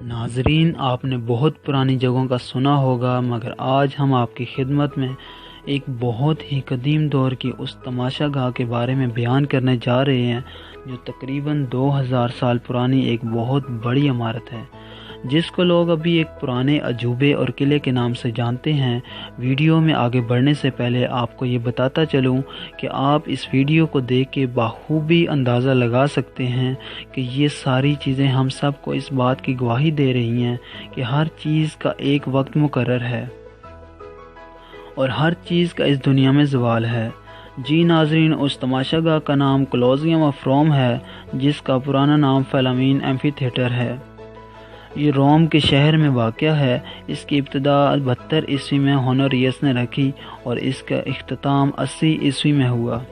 नाजरीन, आपने बहुत पुरानी जगहों का सुना होगा, मगर आज हम आपकी खिदमत में एक बहुत ही कदीम दौर की उस तमाशा गाह के बारे में बयान करने जा रहे हैं जो तकरीबन 2000 साल पुरानी एक बहुत बड़ी इमारत है, जिसको लोग अभी एक पुराने अजूबे और किले के नाम से जानते हैं। वीडियो में आगे बढ़ने से पहले आपको ये बताता चलूँ कि आप इस वीडियो को देख के बाखूबी अंदाज़ा लगा सकते हैं कि ये सारी चीज़ें हम सब को इस बात की गवाही दे रही हैं कि हर चीज़ का एक वक्त मुकर्रर है और हर चीज़ का इस दुनिया में ज़वाल है। जी नाजरीन, उस तमाशागाह का नाम कोलोसियम ऑफ रोम है, जिसका पुराना नाम फेलामीन एम्फी थिएटर है। ये रोम के शहर में वाक़या है। इसकी इब्तिदा 72 ईस्वी में होनोरियस ने रखी और इसका इख्तिताम 80 ईस्वी में हुआ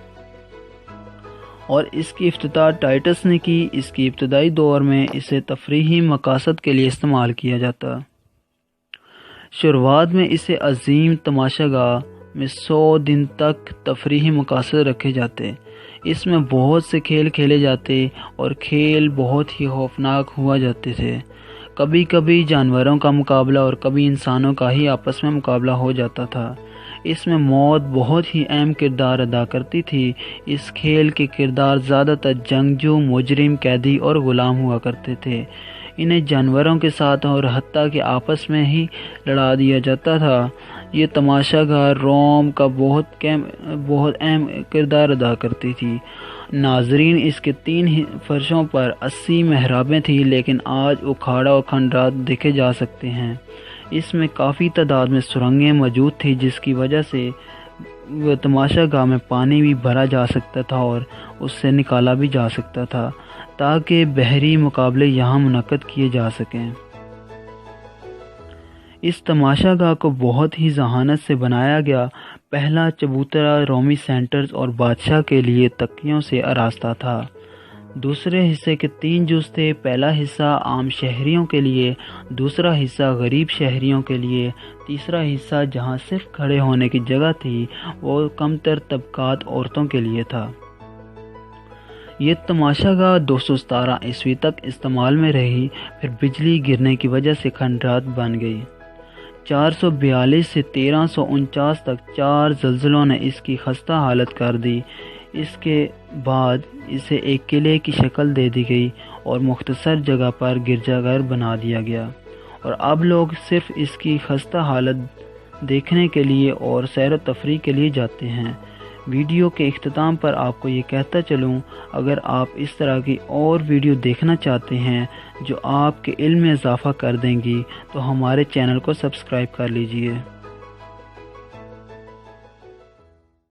और इसकी इफ्तिताह टाइटस ने की। इसकी इब्तदाई दौर में इसे तफरीही मकासद के लिए इस्तेमाल किया जाता। शुरुआत में इसे अजीम तमाशागाह में 100 दिन तक तफरीही मकासद रखे जाते। इसमें बहुत से खेल खेले जाते और खेल बहुत ही खौफनाक हुआ जाते थे। कभी कभी जानवरों का मुकाबला और कभी इंसानों का ही आपस में मुकाबला हो जाता था। इसमें मौत बहुत ही अहम किरदार अदा करती थी। इस खेल के किरदार ज़्यादातर जंगजू, मुजरिम, कैदी और ग़ुलाम हुआ करते थे। इन्हें जानवरों के साथ और हत्ता के आपस में ही लड़ा दिया जाता था। ये तमाशागाह रोम का बहुत अहम किरदार अदा करती थी। नाजरीन, इसके 3 फर्शों पर 80 महराबें थी, लेकिन आज उखाड़ा और खंडरात देखे जा सकते हैं। इसमें काफ़ी तादाद में सुरंगें मौजूद थी, जिसकी वजह से तमाशागाह में पानी भी भरा जा सकता था और उससे निकाला भी जा सकता था, ताकि बहरी मुकाबले यहाँ मुनक्कद किए जा सकें। इस तमाशागाह को बहुत ही जहानत से बनाया गया। पहला चबूतरा रोमी सेंटर्स और बादशाह के लिए तकियों से आरास्ता था। दूसरे हिस्से के 3 जुज़ थे। पहला हिस्सा आम शहरियों के लिए, दूसरा हिस्सा गरीब शहरियों के लिए, तीसरा हिस्सा जहां सिर्फ खड़े होने की जगह थी वो कमतर तबकात औरतों के लिए था। ये तमाशागाह 217 ईस्वी तक इस्तेमाल में रही, फिर बिजली गिरने की वजह से खंडरात बन गई। 442 से 1349 तक 4 ज़लज़लों ने इसकी खस्ता हालत कर दी। इसके बाद इसे एक किले की शक्ल दे दी गई और मुख्तसर जगह पर गिरजाघर बना दिया गया, और अब लोग सिर्फ इसकी खस्ता हालत देखने के लिए और सैर व तफरीह के लिए जाते हैं। वीडियो के इख्तिताम पर आपको ये कहता चलूँ, अगर आप इस तरह की और वीडियो देखना चाहते हैं जो आपके इल्म में इजाफ़ा कर देंगी, तो हमारे चैनल को सब्सक्राइब कर लीजिए।